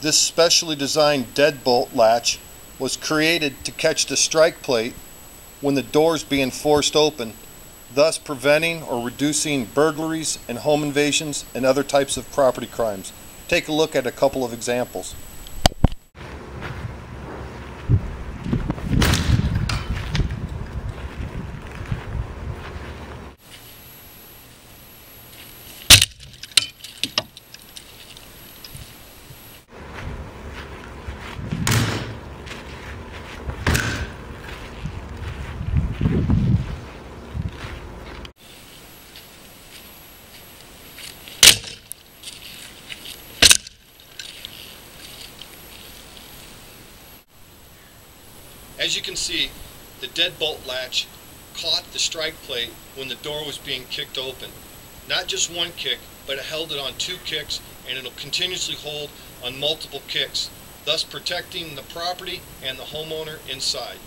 This specially designed deadbolt latch was created to catch the strike plate when the door is being forced open, thus preventing or reducing burglaries and home invasions and other types of property crimes. Take a look at a couple of examples. As you can see, the deadbolt latch caught the strike plate when the door was being kicked open. Not just one kick, but it held it on 2 kicks, and it'll continuously hold on multiple kicks, thus protecting the property and the homeowner inside.